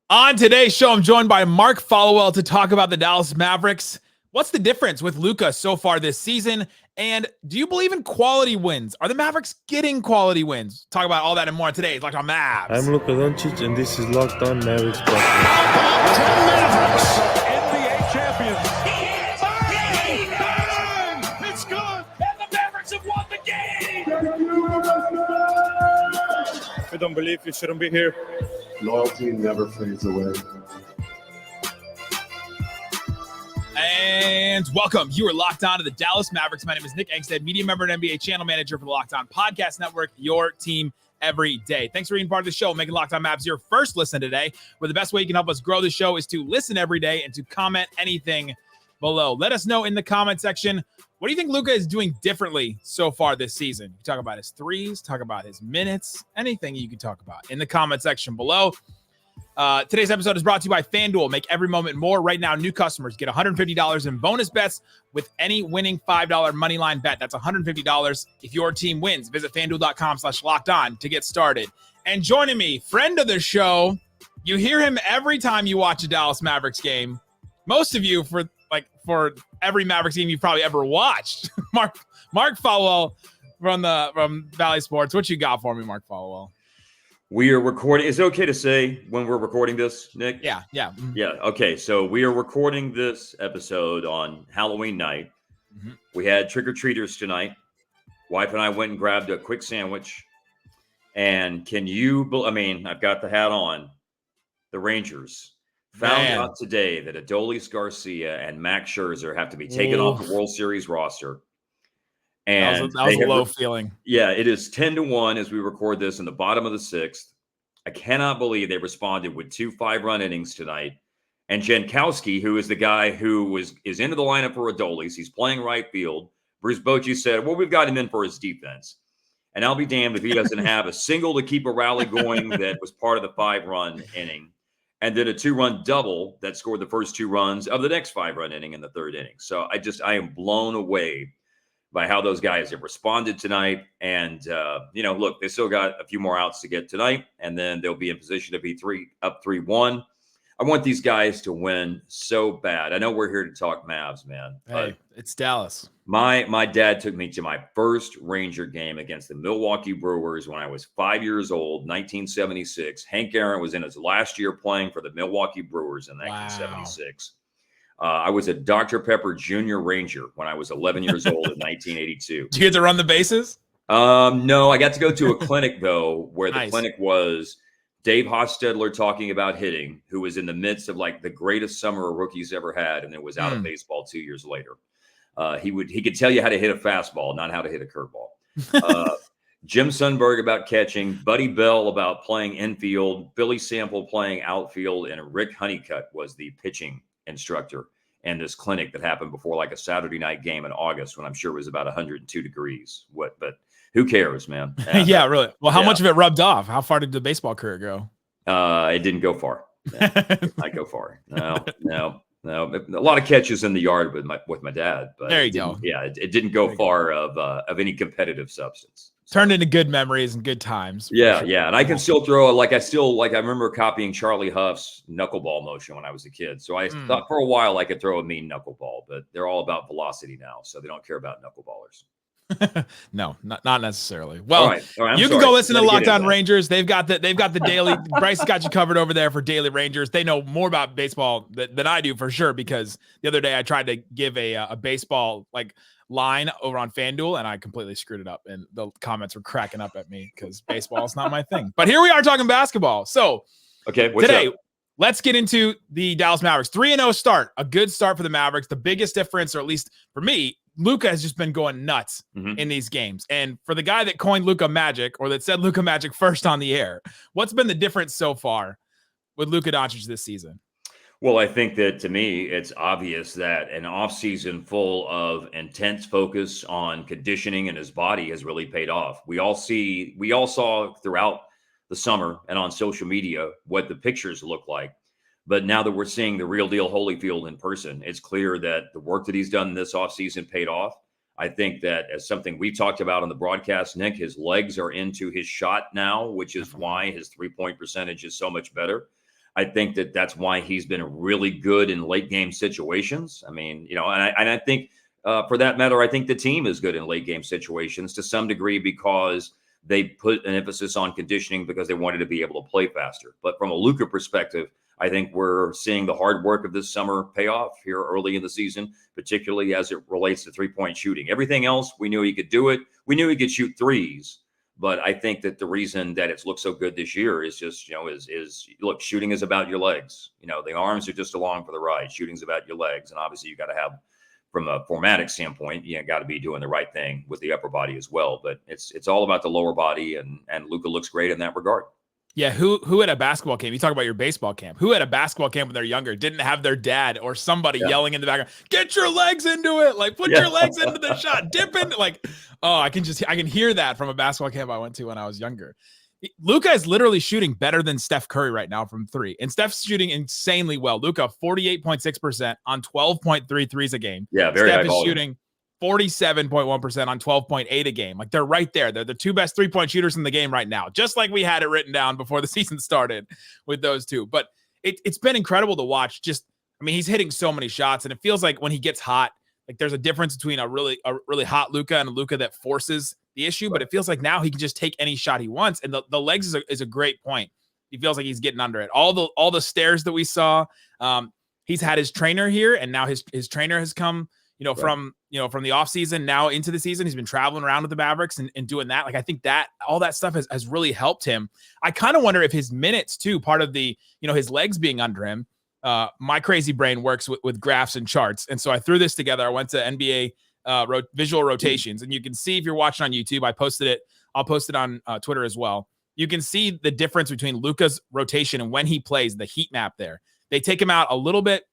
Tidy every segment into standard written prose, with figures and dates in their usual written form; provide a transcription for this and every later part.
On today's show, I'm joined by Mark Followill to talk about the Dallas Mavericks. What's the difference with Luka so far this season? And do you believe in quality wins? Are the Mavericks getting quality wins? Talk about all that and more today. It's Locked On Mavs. I'm Luka Doncic, and this is Locked On Mavericks podcast. Mavericks, NBA champions. It's good. And the Mavericks have won the game. If you don't believe, you shouldn't be here. Loyalty never fades away. And welcome. You are locked on to the Dallas Mavericks. My name is Nick Angstadt, media member and NBA channel manager for the Locked On Podcast Network, your team every day. Thanks for being part of the show, making Locked On Mavs your first listen today, where the best way you can help us grow the show is to listen every day and to comment anything below. Let us know in the comment section, what do you think Luka is doing differently so far this season? You talk about his threes, talk about his minutes, anything you can talk about in the comment section below. Today's episode is brought to you by FanDuel. Make every moment more. Right now, new customers get $150 in bonus bets with any winning $5 moneyline bet. That's $150 if your team wins. Visit FanDuel.com/lockedon to get started. And joining me, friend of the show, you hear him every time you watch a Dallas Mavericks game. Most of you for every Mavericks game you've probably ever watched. Mark Followill from Valley Sports. What you got for me, Mark Followill? We are recording. Is it okay to say when we're recording this, Nick? Yeah. Yeah. Okay. So we are recording this episode on Halloween night. Mm-hmm. We had trick-or-treaters tonight. Wife and I went and grabbed a quick sandwich. And I've got the hat on. The Rangers found out today that Adolis Garcia and Max Scherzer have to be taken off the World Series roster. And that was a low feeling. Yeah, it is 10-1 as we record this in the bottom of the sixth. I cannot believe they responded with 2 5-run innings tonight. And Jankowski, who is the guy who is into the lineup for Adolis, he's playing right field. Bruce Bochy said, well, we've got him in for his defense. And I'll be damned if he doesn't have a single to keep a rally going that was part of the 5-run inning. And then a 2-run double that scored the first 2 runs of the next 5-run inning in the third inning. So I am blown away by how those guys have responded tonight. And, look, they still got a few more outs to get tonight, and then they'll be in position to be up 3-1. I want these guys to win so bad. I know we're here to talk Mavs, man. Hey, it's Dallas. My dad took me to my first Ranger game against the Milwaukee Brewers when I was 5 years old, 1976. Hank Aaron was in his last year playing for the Milwaukee Brewers in 1976. I was a Dr. Pepper Junior Ranger when I was 11 years old in 1982. Did you get to run the bases? No, I got to go to a clinic, though, where the clinic was Dave Hostetler talking about hitting, who was in the midst of like the greatest summer a rookie's ever had, and then was out of baseball 2 years later. He could tell you how to hit a fastball, not how to hit a curveball. Jim Sundberg about catching, Buddy Bell about playing infield, Billy Sample playing outfield, and Rick Honeycutt was the pitching instructor in this clinic that happened before like a Saturday night game in August when I'm sure it was about 102 degrees. But who cares, man? Yeah, really. Well, how much of it rubbed off? How far did the baseball career go? It didn't go far. Not go far. No. A lot of catches in the yard with my dad. But there you go. Yeah, it didn't go far of any competitive substance. Turned into good memories and good times. Yeah. And I can still throw I remember copying Charlie Huff's knuckleball motion when I was a kid. So I thought for a while I could throw a mean knuckleball, but they're all about velocity now, so they don't care about knuckleballers. No, not necessarily. Well, all right, you can go listen to Locked On Rangers. They've got the daily. Bryce got you covered over there for Daily Rangers. They know more about baseball than I do for sure, because the other day I tried to give a baseball line over on FanDuel and I completely screwed it up, and the comments were cracking up at me because baseball is not my thing. But here we are talking basketball. So today, let's get into the Dallas Mavericks. 3-0 start, a good start for the Mavericks. The biggest difference, or at least for me, Luka has just been going nuts in these games. And for the guy that coined Luka Magic, or that said Luka Magic first on the air, what's been the difference so far with Luka Doncic this season? Well, I think that to me, it's obvious that an offseason full of intense focus on conditioning and his body has really paid off. We all saw throughout the summer and on social media what the pictures look like. But now that we're seeing the real deal Holyfield in person, it's clear that the work that he's done this offseason paid off. I think that as something we talked about on the broadcast, Nick, his legs are into his shot now, which is why his 3-point percentage is so much better. I think that that's why he's been really good in late game situations. I mean, and I think for that matter, I think the team is good in late game situations to some degree because they put an emphasis on conditioning because they wanted to be able to play faster. But from a Luka perspective, I think we're seeing the hard work of this summer pay off here early in the season, particularly as it relates to three-point shooting. Everything else, we knew he could do it. We knew he could shoot threes. But I think that the reason that it's looked so good this year is just, look, shooting is about your legs. The arms are just along for the ride. Shooting's about your legs. And obviously you got to have, from a formatic standpoint, you got to be doing the right thing with the upper body as well. But it's all about the lower body, and Luka looks great in that regard. Yeah, who at a basketball camp, you talk about your baseball camp, who at a basketball camp when they're younger didn't have their dad or somebody yelling in the background, get your legs into it, like put your legs into the shot, dip in, like, oh, I can hear that from a basketball camp I went to when I was younger. Luka is literally shooting better than Steph Curry right now from three, and Steph's shooting insanely well. Luka 48.6% on 12.3 threes a game. Yeah, very Steph high is volume. shooting 47.1% on 12.8 a game. Like, they're right there. They're the two best three-point shooters in the game right now, just like we had it written down before the season started with those two. But it's been incredible to watch. He's hitting so many shots, and it feels like when he gets hot, like there's a difference between a really hot Luka and a Luka that forces the issue. But it feels like now he can just take any shot he wants, and the legs is a great point. He feels like he's getting under it. All the stairs that we saw. He's had his trainer here, and now his trainer has come, from the offseason now into the season. He's been traveling around with the Mavericks and doing that. Like, I think that all that stuff has really helped him. I kind of wonder if his minutes too, part of the, his legs being under him. My crazy brain works with graphs and charts. And so I threw this together. I went to NBA visual rotations, and you can see, if you're watching on YouTube, I posted it. I'll post it on Twitter as well. You can see the difference between Luka's rotation and when he plays, the heat map there. They take him out a little bit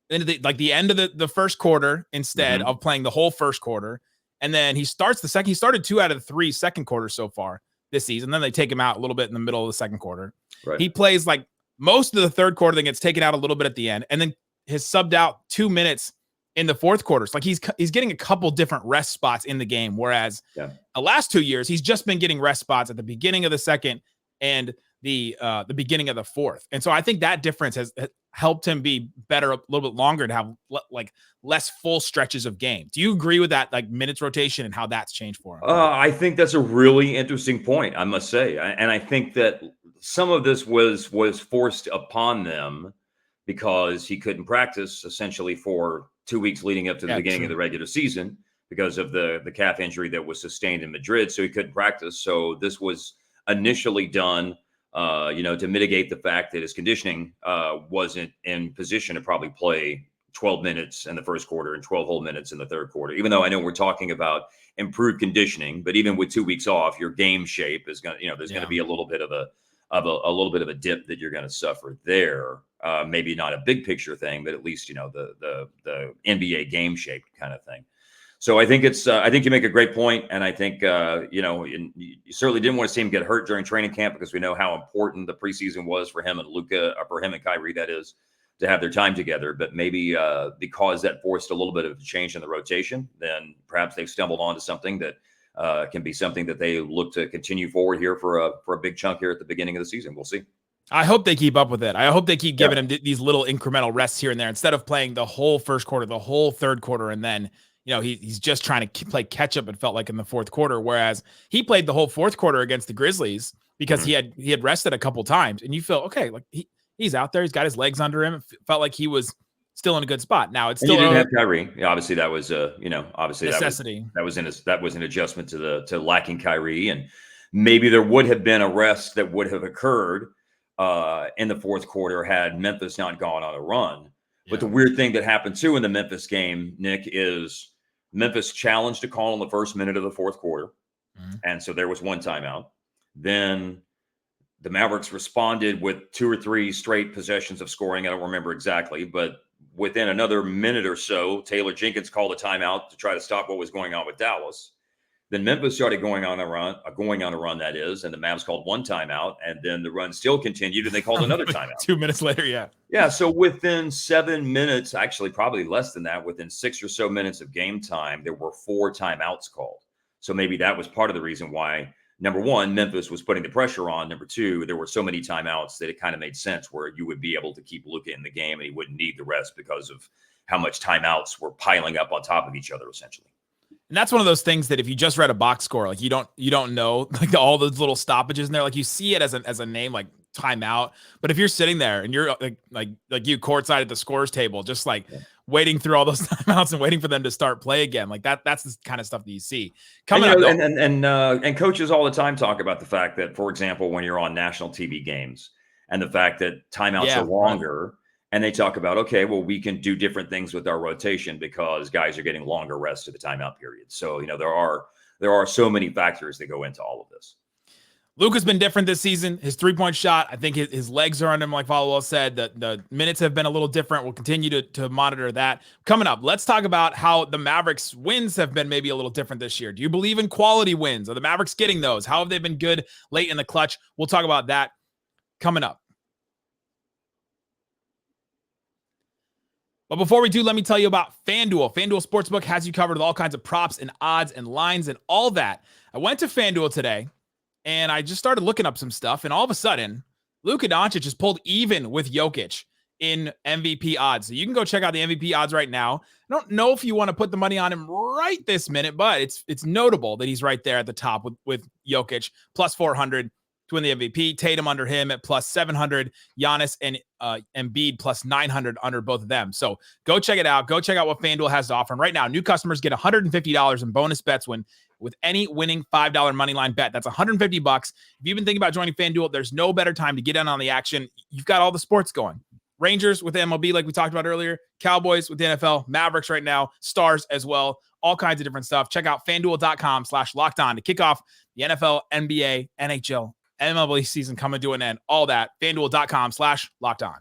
into the end of the first quarter instead of playing the whole first quarter. And then he starts he started 2 out of the 3 second quarters so far this season. Then they take him out a little bit in the middle of the second quarter. Right. He plays like most of the third quarter, then gets taken out a little bit at the end. And then has subbed out 2 minutes in the fourth quarter. So like he's getting a couple different rest spots in the game. Whereas the last 2 years, he's just been getting rest spots at the beginning of the second and the beginning of the fourth. And so I think that difference has helped him be better a little bit longer to have like less full stretches of game. Do you agree with that, like minutes rotation and how that's changed for him? I think that's a really interesting point, I must say. And I think that some of this was forced upon them because he couldn't practice essentially for 2 weeks leading up to the beginning of the regular season because of the calf injury that was sustained in Madrid. So he couldn't practice. So this was initially done to mitigate the fact that his conditioning wasn't in position to probably play 12 minutes in the first quarter and 12 whole minutes in the third quarter. Even though I know we're talking about improved conditioning, but even with 2 weeks off, your game shape is going to, there's going to be a little bit of a dip that you're going to suffer there. Maybe not a big picture thing, but at least, the NBA game shape kind of thing. So I think I think you make a great point, and I think you certainly didn't want to see him get hurt during training camp because we know how important the preseason was for him and Luka, or for him and Kyrie, that is, to have their time together. But maybe because that forced a little bit of a change in the rotation, then perhaps they've stumbled onto something that can be something that they look to continue forward here for a big chunk here at the beginning of the season. We'll see. I hope they keep up with it. I hope they keep giving him these little incremental rests here and there instead of playing the whole first quarter, the whole third quarter, and then he's just trying to play catch up. It felt like in the fourth quarter, whereas he played the whole fourth quarter against the Grizzlies because he had rested a couple times, and you feel okay, like he's out there, he's got his legs under him. It felt like he was still in a good spot. Now it's still didn't have Kyrie. Yeah, obviously that was obviously necessity. That was an adjustment to lacking Kyrie, and maybe there would have been a rest that would have occurred in the fourth quarter had Memphis not gone on a run. But the weird thing that happened too in the Memphis game, Nick, is Memphis challenged a call in the first minute of the fourth quarter. And so there was one timeout. Then the Mavericks responded with 2 or 3 straight possessions of scoring. I don't remember exactly, but within another minute or so, Taylor Jenkins called a timeout to try to stop what was going on with Dallas. Then Memphis started going on a run, that is, and the Mavs called one timeout, and then the run still continued, and they called another timeout. 2 minutes later, Yeah, so within 7 minutes, actually probably less than that, within 6 or so minutes of game time, there were 4 timeouts called. So maybe that was part of the reason why number one, Memphis was putting the pressure on. Number two, there were so many timeouts that it kind of made sense where you would be able to keep Luka in the game and he wouldn't need the rest because of how much timeouts were piling up on top of each other, essentially. And that's one of those things that if you just read a box score, like you don't know like all those little stoppages in there, like you see it as a name like timeout. But if you're sitting there and you're like you courtside at the scores table, just like waiting through all those timeouts and waiting for them to start play again, like that's the kind of stuff that you see coming up. And coaches all the time talk about the fact that, for example, when you're on national TV games and the fact that timeouts are longer. Right. And they talk about, okay, well, we can do different things with our rotation because guys are getting longer rest to the timeout period. So, there are so many factors that go into all of this. Luka's been different this season. His three-point shot, I think his legs are on him, like Followill said. The minutes have been a little different. We'll continue to monitor that. Coming up, let's talk about how the Mavericks' wins have been maybe a little different this year. Do you believe in quality wins? Are the Mavericks getting those? How have they been good late in the clutch? We'll talk about that coming up. But before we do, let me tell you about FanDuel. FanDuel Sportsbook has you covered with all kinds of props and odds and lines and all that. I went to FanDuel today, and I just started looking up some stuff, and all of a sudden, Luka Doncic has pulled even with Jokic in MVP odds. So you can go check out the MVP odds right now. I don't know if you want to put the money on him right this minute, but it's notable that he's right there at the top with Jokic, plus 400 to win the MVP. Tatum under him at plus 700. Giannis and Embiid plus 900 under both of them. So go check it out. Go check out what FanDuel has to offer. And right now, new customers get $150 in bonus bets with any winning $5 money line bet. That's $150. If you've been thinking about joining FanDuel, there's no better time to get in on the action. You've got all the sports going. Rangers with the MLB, like we talked about earlier. Cowboys with the NFL. Mavericks right now. Stars as well. All kinds of different stuff. Check out FanDuel.com/lockedon to kick off the NFL, NBA, NHL, MLB season coming to an end. All that. FanDuel.com/lockedon.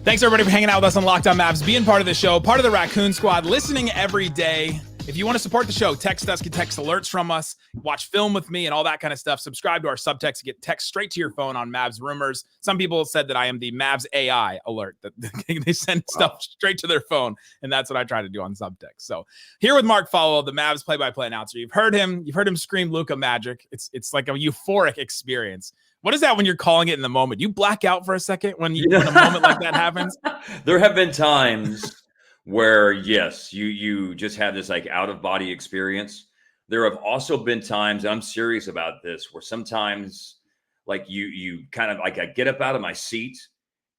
Thanks everybody for hanging out with us on Locked On Mavs, being part of the show, part of the Raccoon Squad, listening every day. If you want to support the show, text us, get text alerts from us, watch film with me and all that kind of stuff. Subscribe to our subtext, get text straight to your phone on Mavs rumors. Some people said that I am the Mavs AI alert, that they send stuff straight to their phone, and that's what I try to do on subtext. So here with Mark Followill, the Mavs play-by-play announcer. You've heard him scream Luka magic. It's like a euphoric experience. What is that when you're calling it in the moment? You black out for a second when a moment like that happens? There have been times where, yes, you just have this like out of body experience. There have also been times, and I'm serious about this, where sometimes like you kind of like I get up out of my seat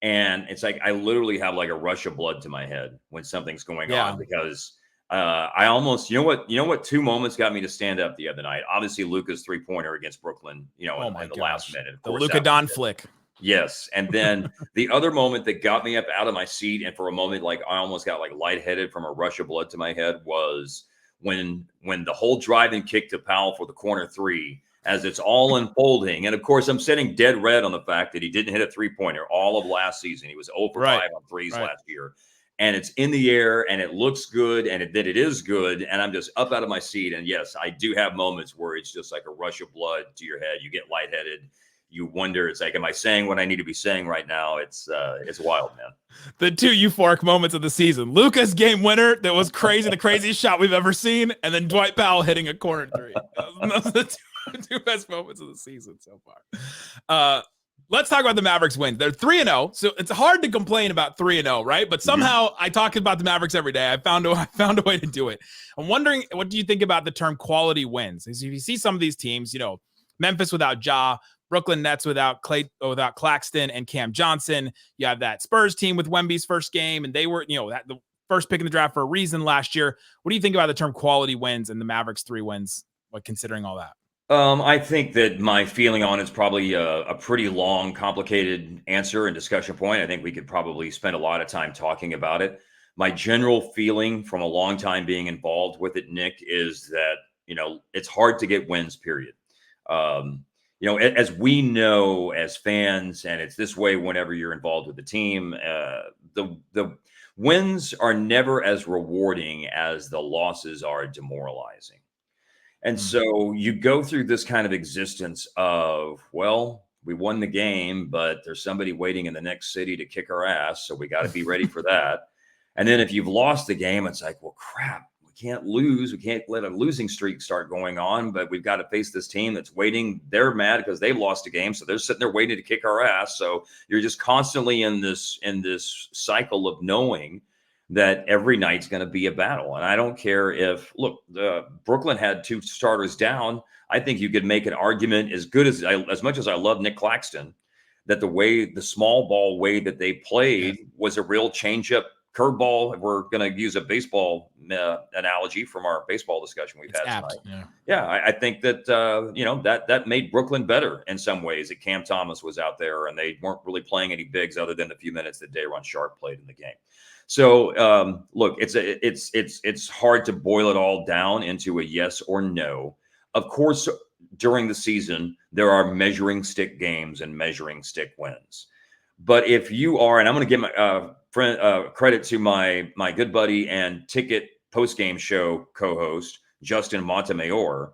and it's like I literally have like a rush of blood to my head when something's going on, because I almost, you know what 2 moments got me to stand up the other night? Obviously Luka's 3-pointer against Brooklyn, in the last minute. Of course, the Luka Don flick. Yes. And then the other moment that got me up out of my seat, and for a moment, like I almost got like lightheaded from a rush of blood to my head, was when the whole driving kick to Powell for the corner three, as it's all unfolding. And of course, I'm sitting dead red on the fact that he didn't hit a 3-pointer all of last season. He was 0 for 5 on threes last year. And it's in the air and it looks good and it is good. And I'm just up out of my seat. And yes, I do have moments where it's just like a rush of blood to your head. You get lightheaded. You wonder, it's like, am I saying what I need to be saying right now? It's wild, man. The 2 euphoric moments of the season: Luka's game winner that was crazy, the craziest shot we've ever seen, and then Dwight Powell hitting a corner three. Those are the two best moments of the season so far. Let's talk about the Mavericks wins. They're 3-0, so it's hard to complain about 3-0, right? But somehow I talk about the Mavericks every day. I found a way to do it. I'm wondering, what do you think about the term quality wins? If you see some of these teams, Memphis without Ja, Brooklyn Nets without Claxton and Cam Johnson. You have that Spurs team with Wemby's first game, and they were, the first pick in the draft for a reason last year. What do you think about the term quality wins and the Mavericks 3 wins, considering all that? I think that my feeling on it's probably a pretty long, complicated answer and discussion point. I think we could probably spend a lot of time talking about it. My general feeling from a long time being involved with it, Nick, is that, it's hard to get wins, period. As we know as fans, and it's this way whenever you're involved with the team, the wins are never as rewarding as the losses are demoralizing. And so you go through this kind of existence of, well, we won the game, but there's somebody waiting in the next city to kick our ass, so we got to be ready for that. And then if you've lost the game, it's like, well, crap, we can't lose. We can't let a losing streak start going on, but we've got to face this team that's waiting. They're mad because they've lost a game. So they're sitting there waiting to kick our ass. So you're just constantly in this cycle of knowing that every night's going to be a battle. And I don't care if, look, Brooklyn had 2 starters down. I think you could make an argument as much as I love Nick Claxton, that the small ball way that they played was a real changeup curveball. If we're going to use a baseball analogy from our baseball discussion we've had tonight. I think that, that made Brooklyn better in some ways, that Cam Thomas was out there and they weren't really playing any bigs other than the few minutes that Day'Ron Sharpe played in the game. So look, it's hard to boil it all down into a yes or no. Of course, during the season, there are measuring stick games and measuring stick wins. But if you are, and I'm going to give my credit to my good buddy and ticket post-game show co-host, Justin Montemayor,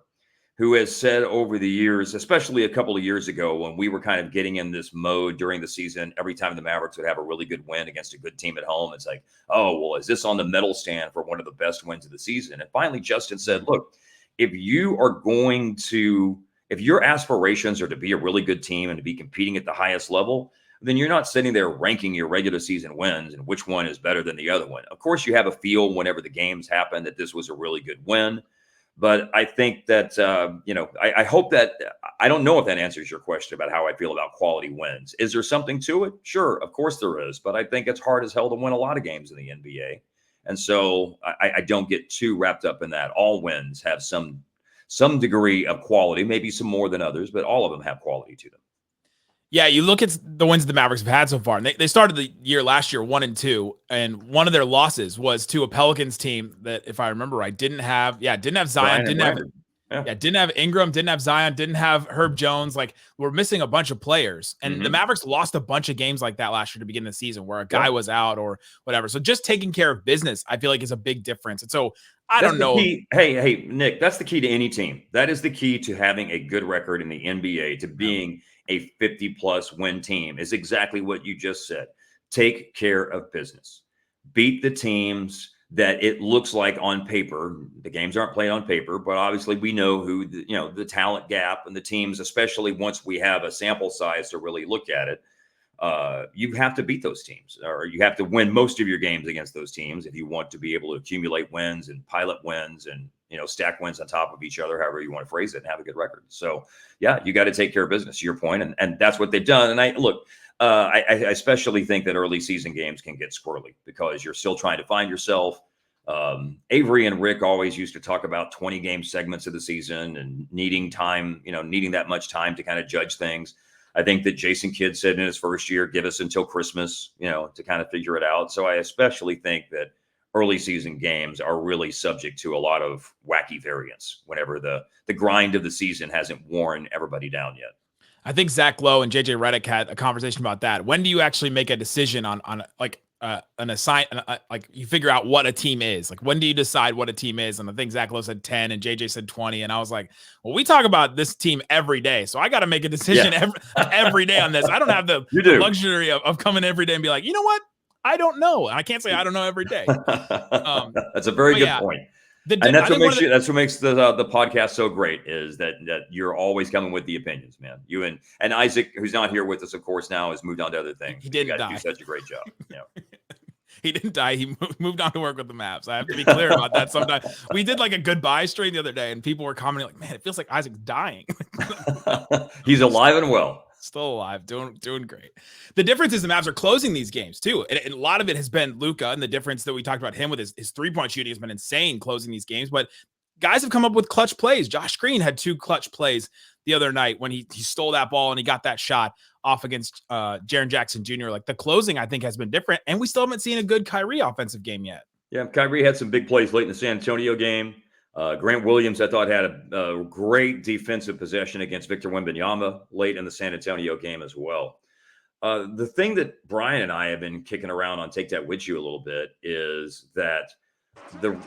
who has said over the years, especially a couple of years ago when we were kind of getting in this mode during the season, every time the Mavericks would have a really good win against a good team at home, it's like, oh, well, is this on the medal stand for one of the best wins of the season? And finally, Justin said, look, if your aspirations are to be a really good team and to be competing at the highest level, then you're not sitting there ranking your regular season wins and which one is better than the other one. Of course, you have a feel whenever the games happen that this was a really good win. But I think that, I hope that, I don't know if that answers your question about how I feel about quality wins. Is there something to it? Sure, of course there is. But I think it's hard as hell to win a lot of games in the NBA. And so I don't get too wrapped up in that. All wins have some degree of quality, maybe some more than others, but all of them have quality to them. Yeah, you look at the wins the Mavericks have had so far. And they started the year last year 1-2, and one of their losses was to a Pelicans team that, if I remember right, didn't have Zion, didn't have Ingram, didn't have Zion, didn't have Herb Jones. Like, we're missing a bunch of players. And the Mavericks lost a bunch of games like that last year to begin the season where a guy was out or whatever. So just taking care of business, I feel like, is a big difference. And so I don't know. Hey, Nick, that's the key to any team. That is the key to having a good record in the NBA, to being a 50-plus win team, is exactly what you just said. Take care of business. Beat the teams that it looks like on paper. The games aren't played on paper, but obviously we know who, the talent gap and the teams, especially once we have a sample size to really look at it. You have to beat those teams, or you have to win most of your games against those teams if you want to be able to accumulate wins and pilot wins and, stack wins on top of each other, however you want to phrase it, and have a good record. So yeah, you got to take care of business, to your point. And that's what they've done. And I especially think that early season games can get squirrely because you're still trying to find yourself. Avery and Rick always used to talk about 20 game segments of the season and needing time, needing that much time to kind of judge things. I think that Jason Kidd said in his first year, give us until Christmas, to kind of figure it out. So I especially think that early season games are really subject to a lot of wacky variance whenever the grind of the season hasn't worn everybody down yet. I think Zach Lowe and JJ Redick had a conversation about that. When do you actually make a decision on an assign, like you figure out what a team is? Like, when do you decide what a team is? And I think Zach Lowe said 10 and JJ said 20. And I was like, well, we talk about this team every day. So I got to make a decision every day on this. I don't have the luxury of coming every day and be like, you know what? I don't know. And I can't say I don't know every day. That's a very good point. And that's what makes the podcast so great, is that you're always coming with the opinions, man. You and Isaac, who's not here with us, of course, now has moved on to other things. He didn't die. Do such a great job. He didn't die. He moved on to work with the Mavs. I have to be clear about that. Sometimes we did like a goodbye stream the other day, and people were commenting like, "Man, it feels like Isaac's dying." He's alive and well. Still alive, doing great. The difference is the Mavs are closing these games too. And a lot of it has been Luka, and the difference that we talked about him with his 3-point shooting has been insane closing these games. But guys have come up with clutch plays. Josh Green had 2 clutch plays the other night when he stole that ball and he got that shot off against Jaren Jackson Jr. Like, the closing, I think, has been different. And we still haven't seen a good Kyrie offensive game yet. Yeah, Kyrie had some big plays late in the San Antonio game. Grant Williams, I thought, had a great defensive possession against Victor Wembanyama late in the San Antonio game as well. The thing that Brian and I have been kicking around on Take That With You a little bit is that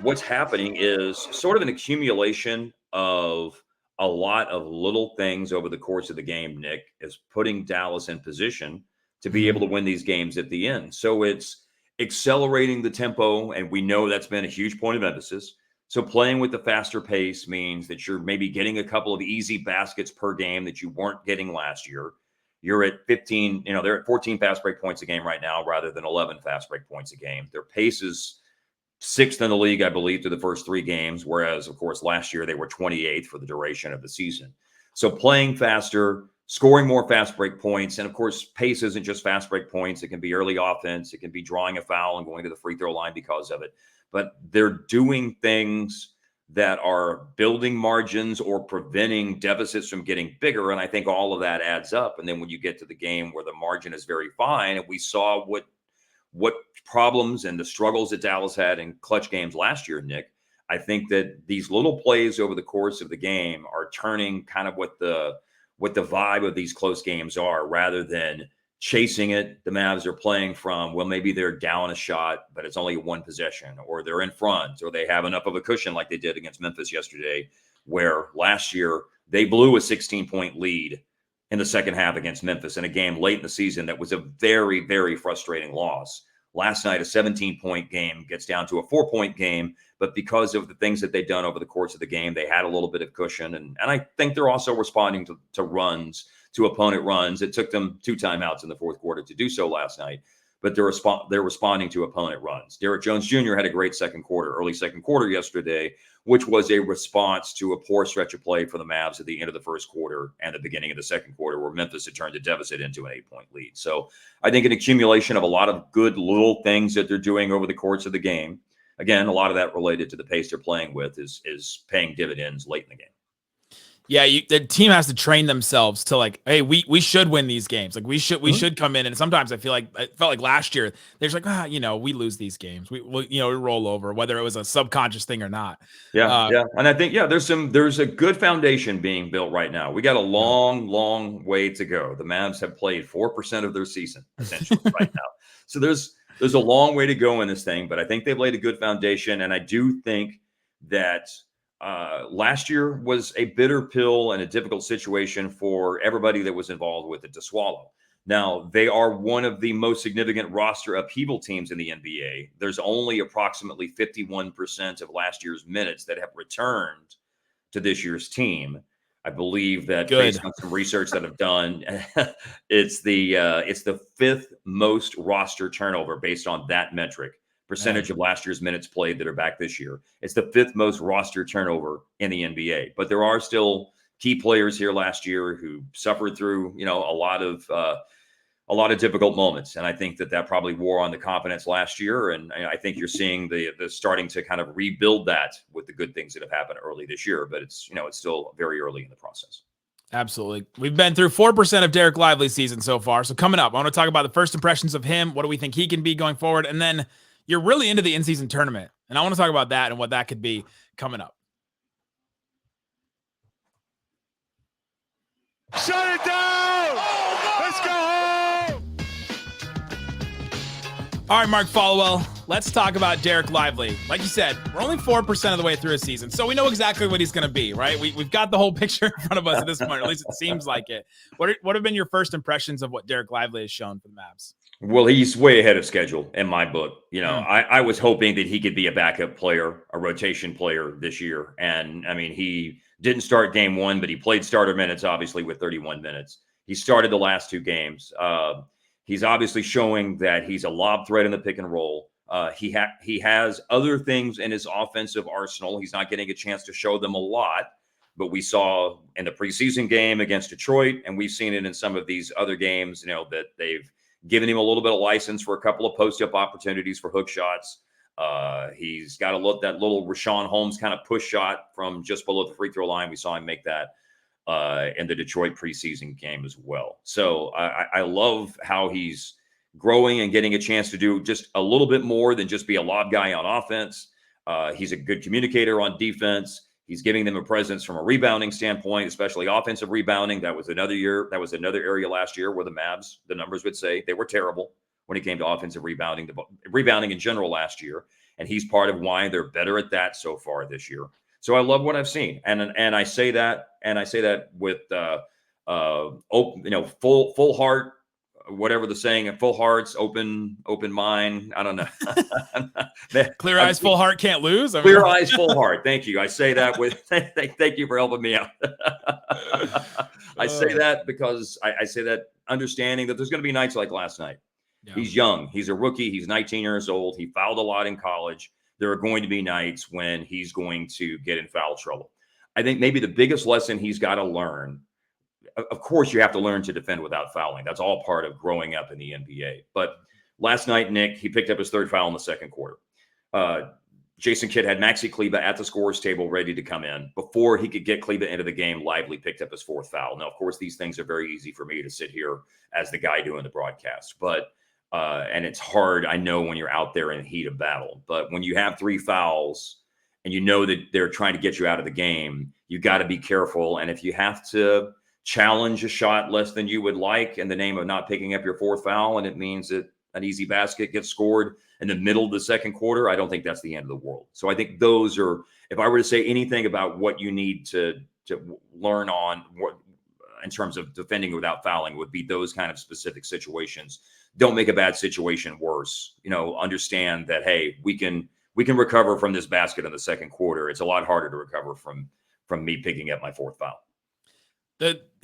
what's happening is sort of an accumulation of a lot of little things over the course of the game, Nick, is putting Dallas in position to be able to win these games at the end. So it's accelerating the tempo, and we know that's been a huge point of emphasis. So playing with the faster pace means that you're maybe getting a couple of easy baskets per game that you weren't getting last year. You're at 15, they're at 14 fast break points a game right now rather than 11 fast break points a game. Their pace is 6th in the league, I believe, through the first 3 games, whereas, of course, last year they were 28th for the duration of the season. So playing faster, scoring more fast break points, and, of course, pace isn't just fast break points. It can be early offense. It can be drawing a foul and going to the free throw line because of it. But they're doing things that are building margins or preventing deficits from getting bigger, and I think all of that adds up. And then when you get to the game where the margin is very fine, and we saw what problems and the struggles that Dallas had in clutch games last year, Nick, I think that these little plays over the course of the game are turning kind of what the vibe of these close games are, rather than chasing it. The Mavs are playing from, well, maybe they're down a shot, but it's only one possession, or they're in front, or they have enough of a cushion like they did against Memphis yesterday, where last year they blew a 16-point lead in the second half against Memphis in a game late in the season that was a very, very frustrating loss. Last night, a 17-point game gets down to a 4-point game, but because of the things that they've done over the course of the game, they had a little bit of cushion. And I think they're also responding to runs, to opponent runs. It took them 2 timeouts in the fourth quarter to do so last night, but they're responding to opponent runs. Derrick Jones Jr. had a great early second quarter yesterday, which was a response to a poor stretch of play for the Mavs at the end of the first quarter and the beginning of the second quarter, where Memphis had turned a deficit into an 8-point lead. So I think an accumulation of a lot of good little things that they're doing over the course of the game. Again, a lot of that related to the pace they're playing with is paying dividends late in the game. Yeah, the team has to train themselves to, like, hey, we should win these games. Like, we should come in. And sometimes I felt like last year they're just like, we lose these games. We roll over, whether it was a subconscious thing or not. Yeah. And I think, there's a good foundation being built right now. We got a long way to go. The Mavs have played 4% of their season essentially right now. So there's a long way to go in this thing, but I think they've laid a good foundation. And I do think that last year was a bitter pill and a difficult situation for everybody that was involved with it to swallow. Now, they are one of the most significant roster upheaval teams in the NBA. There's only approximately 51% of last year's minutes that have returned to this year's team. I believe that based on some research that I've done, it's the 5th most roster turnover based on that metric. Percentage of last year's minutes played that are back this year. It's the 5th most roster turnover in the NBA. But there are still key players here last year who suffered through, a lot of difficult moments. And I think that probably wore on the confidence last year. And I think you're seeing the starting to kind of rebuild that with the good things that have happened early this year. But it's still very early in the process. Absolutely. We've been through 4% of Dereck Lively's season so far. So coming up, I want to talk about the first impressions of him. What do we think he can be going forward? And then you're really into the in-season tournament, and I want to talk about that and what that could be coming up. Shut it down! Let's go home! All right, Mark Followill, let's talk about Dereck Lively. Like you said, we're only 4% of the way through a season, so we know exactly what he's going to be, right? We've got the whole picture in front of us at this point, or at least it seems like it. What have been your first impressions of what Dereck Lively has shown for the Mavs? Well, he's way ahead of schedule in my book. I was hoping that he could be a backup player, a rotation player this year. And I mean, he didn't start game 1, but he played starter minutes, obviously, with 31 minutes. He started the last 2 games. He's obviously showing that he's a lob threat in the pick and roll. He has other things in his offensive arsenal. He's not getting a chance to show them a lot, but we saw in the preseason game against Detroit, and we've seen it in some of these other games, that they've given him a little bit of license for a couple of post-up opportunities for hook shots. He's got that little Rashawn Holmes kind of push shot from just below the free throw line. We saw him make that in the Detroit preseason game as well. So I love how he's growing and getting a chance to do just a little bit more than just be a lob guy on offense. He's a good communicator on defense. He's giving them a presence from a rebounding standpoint, especially offensive rebounding. That was another area last year where the Mavs, the numbers would say they were terrible when it came to offensive rebounding, rebounding in general last year. And he's part of why they're better at that so far this year. So I love what I've seen. And I say that with full heart, whatever the saying, full hearts, open mind. I don't know. Clear eyes, full heart, can't lose. I mean, Clear eyes, full heart. Thank you. I say that with thank you for helping me out. I say that because I say that understanding that there's going to be nights like last night. Yeah. He's young. He's a rookie. He's 19 years old. He fouled a lot in college. There are going to be nights when he's going to get in foul trouble. I think maybe the biggest lesson he's got to learn, of course, you have to learn to defend without fouling. That's all part of growing up in the NBA. But last night, Nick, he picked up his third foul in the second quarter. Jason Kidd had Maxi Kleber at the scorer's table ready to come in. Before he could get Kleber into the game, Lively picked up his fourth foul. Now, of course, these things are very easy for me to sit here as the guy doing the broadcast. But and it's hard, I know, when you're out there in the heat of battle. But when you have three fouls and you know that they're trying to get you out of the game, you got to be careful. And if you have to challenge a shot less than you would like in the name of not picking up your fourth foul, and it means that an easy basket gets scored in the middle of the second quarter, I don't think that's the end of the world. So I think those are, if I were to say anything about what you need to learn on what in terms of defending without fouling, would be those kind of specific situations. Don't make a bad situation worse. Understand that, hey, we can recover from this basket in the second quarter. It's a lot harder to recover from me picking up my fourth foul.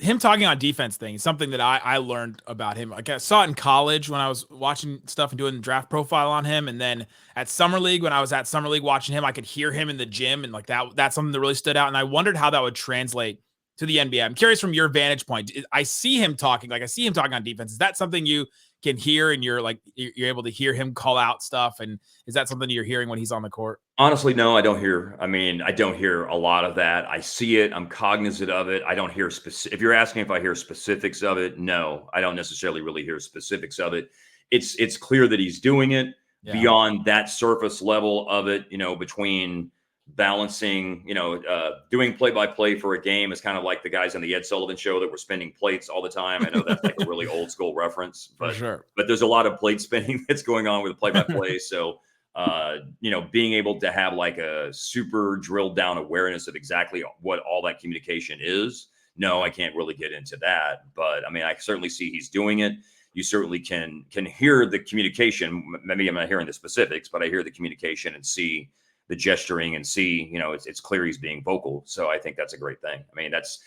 Him talking on defense thing is something that I learned about him. Like I saw it in college when I was watching stuff and doing draft profile on him. And then at Summer League, when I was at Summer League watching him, I could hear him in the gym, and like that's something that really stood out. And I wondered how that would translate to the NBA. I'm curious from your vantage point. I see him talking on defense. Is that something you can hear and you're able to hear him call out stuff? And is that something you're hearing when he's on the court? Honestly, no, I don't hear a lot of that. I see it. I'm cognizant of it. I don't hear if you're asking if I hear specifics of it, no, I don't necessarily really hear specifics of it. It's clear that he's doing it. Beyond that surface level of it, between balancing, doing play-by-play for a game is kind of like the guys on the Ed Sullivan Show that were spinning plates all the time. I know that's like a really old school reference, but there's a lot of plate spinning that's going on with the play-by-play. So, being able to have like a super drilled down awareness of exactly what all that communication is. No, I can't really get into that, but I mean, I certainly see he's doing it. You certainly can hear the communication. Maybe I'm not hearing the specifics, but I hear the communication and see the gesturing and see, it's clear he's being vocal. So I think that's a great thing. I mean, that's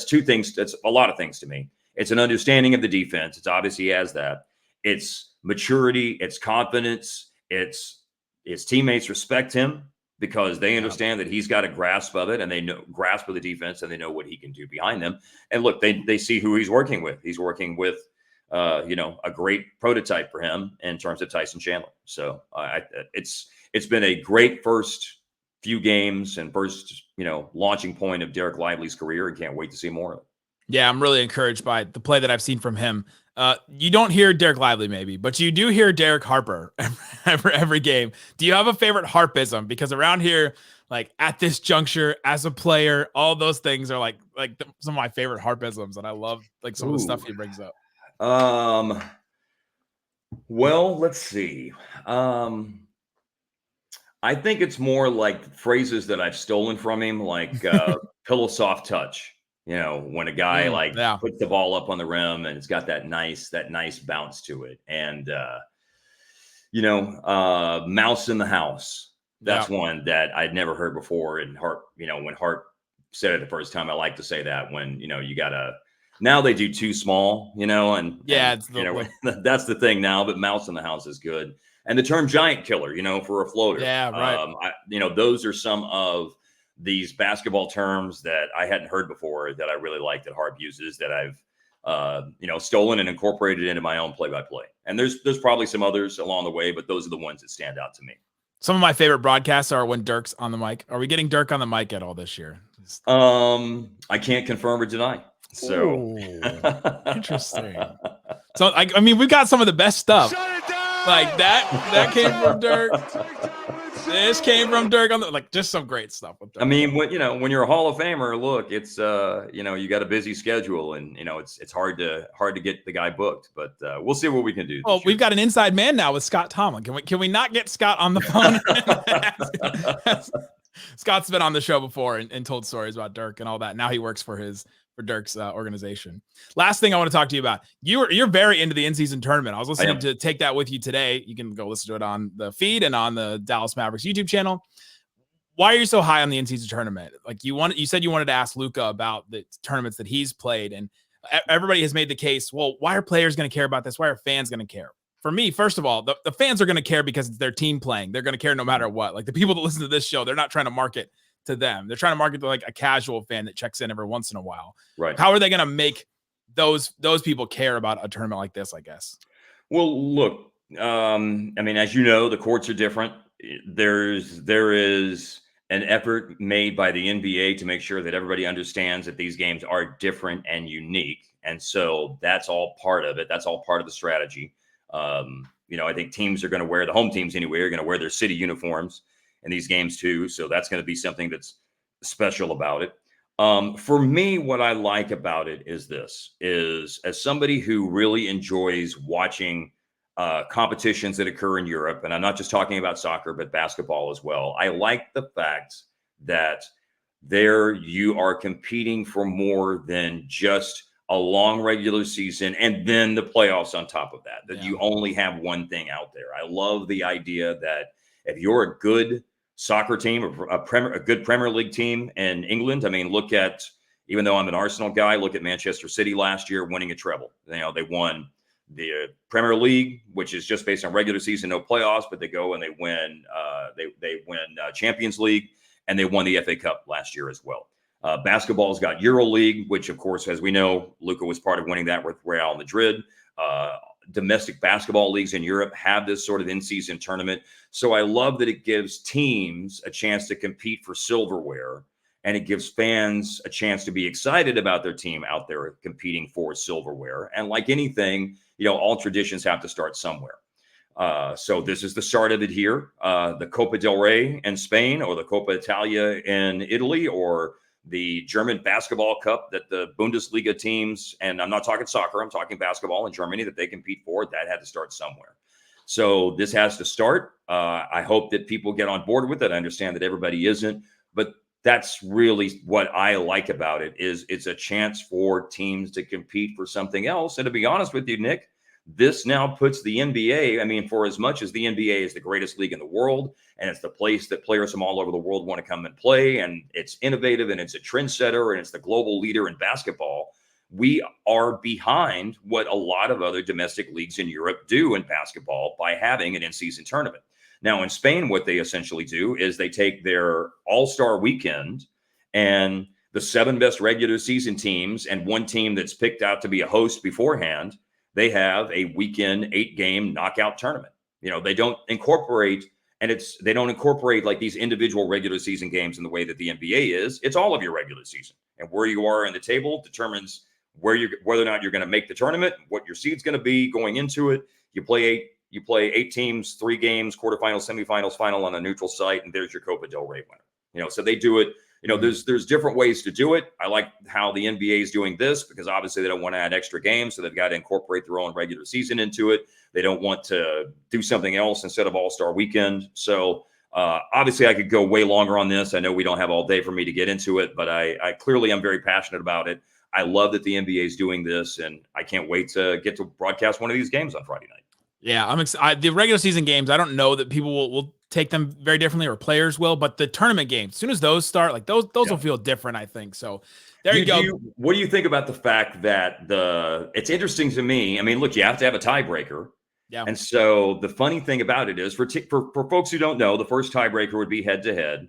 two things. That's a lot of things to me. It's an understanding of the defense. It's obvious he has that. It's maturity. It's confidence. It's his teammates respect him because they understand that he's got a grasp of it, and they know grasp of the defense, and they know what he can do behind them. And look, they see who he's working with. He's working with a great prototype for him in terms of Tyson Chandler. So it's been a great first few games and first, launching point of Dereck Lively's career, and can't wait to see more of it. Yeah, I'm really encouraged by the play that I've seen from him. You don't hear Dereck Lively maybe, but you do hear Derek Harper every game. Do you have a favorite Harpism? Because around here, like at this juncture as a player, all those things are some of my favorite Harpisms, and I love like some of the stuff he brings up. Well, let's see. I think it's more like phrases that I've stolen from him, like pillow soft touch. When a guy puts the ball up on the rim and it's got that nice bounce to it. And, mouse in the house. That's one that I'd never heard before. And Hart, when Hart said it the first time, I like to say that when, you gotta, now they do too small, that's the thing now, but mouse in the house is good. And the term giant killer, for a floater. Yeah, right. Those are some of these basketball terms that I hadn't heard before that I really like that Harp uses, that I've, stolen and incorporated into my own play-by-play. And there's probably some others along the way, but those are the ones that stand out to me. Some of my favorite broadcasts are when Dirk's on the mic. Are we getting Dirk on the mic at all this year? I can't confirm or deny. So interesting. So I mean, we've got some of the best stuff. Like that came from Dirk. This came from Dirk on just some great stuff with Dirk. I mean, when you're a Hall of Famer, look, it's you got a busy schedule, and it's hard to get the guy booked, but we'll see what we can do. Well, we've got an inside man now with Scott Tomlin. Can we not get Scott on the phone? Scott's been on the show before and told stories about Dirk and all that. Now he works for Dirk's organization. Last thing I want to talk to you about. You're very into the in-season tournament. I was listening to Take That With You today. You can go listen to it on the feed and on the Dallas Mavericks YouTube channel. Why are you so high on the in-season tournament? Like you said you wanted to ask Luka about the tournaments that he's played, and everybody has made the case, well, why are players going to care about this? Why are fans going to care? For me, first of all, the fans are going to care because it's their team playing. They're going to care no matter what. Like the people that listen to this show, they're not trying to market to them. They're trying to market to like a casual fan that checks in every once in a while. Right. How are they going to make those people care about a tournament like this, I guess? Well, look, I mean, as you know, the courts are different. There is an effort made by the NBA to make sure that everybody understands that these games are different and unique. And so that's all part of it. That's all part of the strategy. I think teams are going to wear, the home teams anyway, are going to wear their city uniforms in these games too. So that's going to be something that's special about it. For me, what I like about it is as somebody who really enjoys watching competitions that occur in Europe, and I'm not just talking about soccer, but basketball as well. I like the fact that there you are competing for more than just a long regular season and then the playoffs on top of that you only have one thing out there. I love the idea that if you're a good soccer team, a good Premier League team in England, I mean, look at, even though I'm an Arsenal guy, look at Manchester City last year winning a treble. They won the Premier League, which is just based on regular season, no playoffs, but they go and they win Champions League, and they won the FA Cup last year as well. Basketball's got Euro League, which of course, as we know, Luka was part of winning that with Real Madrid. Domestic basketball leagues in Europe have this sort of in-season tournament. So I love that it gives teams a chance to compete for silverware, and it gives fans a chance to be excited about their team out there competing for silverware. And like anything, all traditions have to start somewhere. So this is the start of it here. The Copa del Rey in Spain, or the Coppa Italia in Italy, or the German basketball cup that the Bundesliga teams, and I'm not talking soccer, I'm talking basketball in Germany, that they compete for, that had to start somewhere. So this has to start. I hope that people get on board with it. I understand that everybody isn't, but that's really what I like about it, is it's a chance for teams to compete for something else. And to be honest with you, Nick, this now puts the NBA, I mean, for as much as the NBA is the greatest league in the world, and it's the place that players from all over the world want to come and play, and it's innovative, and it's a trendsetter, and it's the global leader in basketball, we are behind what a lot of other domestic leagues in Europe do in basketball by having an in-season tournament. Now, in Spain, what they essentially do is they take their All-Star weekend and the 7 best regular season teams and one team that's picked out to be a host beforehand. They have a weekend 8-game knockout tournament. They don't incorporate, like these individual regular season games in the way that the NBA is. It's all of your regular season, and where you are in the table determines whether or not you're going to make the tournament, what your seed's going to be going into it. You play 8 teams, 3 games, quarterfinals, semifinals, final on a neutral site, and there's your Copa del Rey winner. So they do it. There's different ways to do it. I like how the NBA is doing this, because obviously they don't want to add extra games, so they've got to incorporate their own regular season into it. They don't want to do something else instead of All-Star weekend. So obviously I could go way longer on this. I know we don't have all day for me to get into it, but I clearly am very passionate about it. I love that the NBA is doing this, and I can't wait to get to broadcast one of these games on Friday night. Yeah, I'm excited. The regular season games, I don't know that people will take them very differently, or players will, but the tournament games, as soon as those start, like those will feel different, I think. So there you go. What do you think about the fact that it's interesting to me? I mean, look, you have to have a tiebreaker. Yeah. And so the funny thing about it is, for folks who don't know, the first tiebreaker would be head-to-head.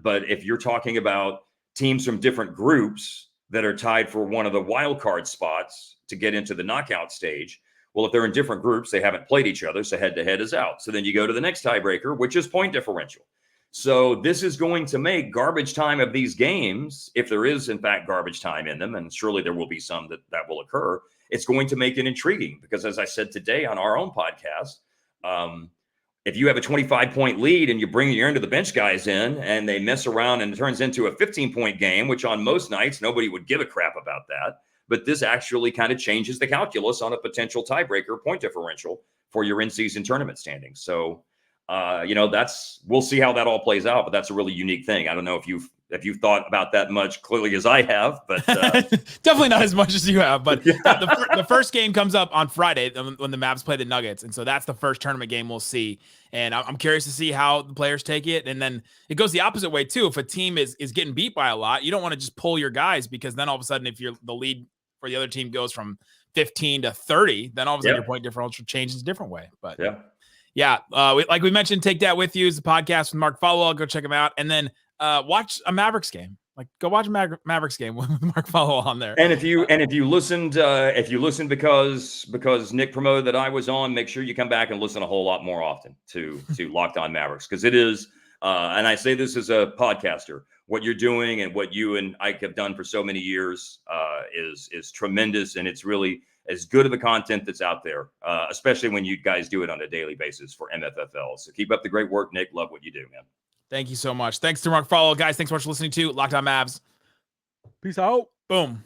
But if you're talking about teams from different groups that are tied for one of the wild card spots to get into the knockout stage, well, if they're in different groups, they haven't played each other, so head-to-head is out. So then you go to the next tiebreaker, which is point differential. So this is going to make garbage time of these games, if there is, in fact, garbage time in them, and surely there will be some that will occur, it's going to make it intriguing. Because as I said today on our own podcast, if you have a 25-point lead and you bring your end of the bench guys in and they mess around and it turns into a 15-point game, which on most nights, nobody would give a crap about that. But this actually kind of changes the calculus on a potential tiebreaker point differential for your in-season tournament standings. So we'll see how that all plays out, but that's a really unique thing. I don't know if you've thought about that much clearly as I have, but definitely not as much as you have. But yeah. the first game comes up on Friday when the Mavs play the Nuggets, and so that's the first tournament game we'll see. And I'm curious to see how the players take it. And then it goes the opposite way too. If a team is getting beat by a lot, you don't want to just pull your guys, because then all of a sudden, if you're the lead for the other team goes from 15 to 30, then all of a sudden your point differential changes a different way. But like we mentioned, Take That With You is the podcast with Mark Followill. Go check him out. And then watch a Mavericks game. Like, go watch a Mavericks game with Mark Followill on there. And if you listened because Nick promoted that I was on, make sure you come back and listen a whole lot more often to Locked On Mavericks, because it is, and I say this as a podcaster, what you're doing and what you and Ike have done for so many years is tremendous, and it's really as good of the content that's out there, especially when you guys do it on a daily basis for MFFL. So keep up the great work, Nick. Love what you do, man. Thank you so much. Thanks to Mark Followill. Guys, thanks so much for listening to Locked On Mavs. Peace out. Boom.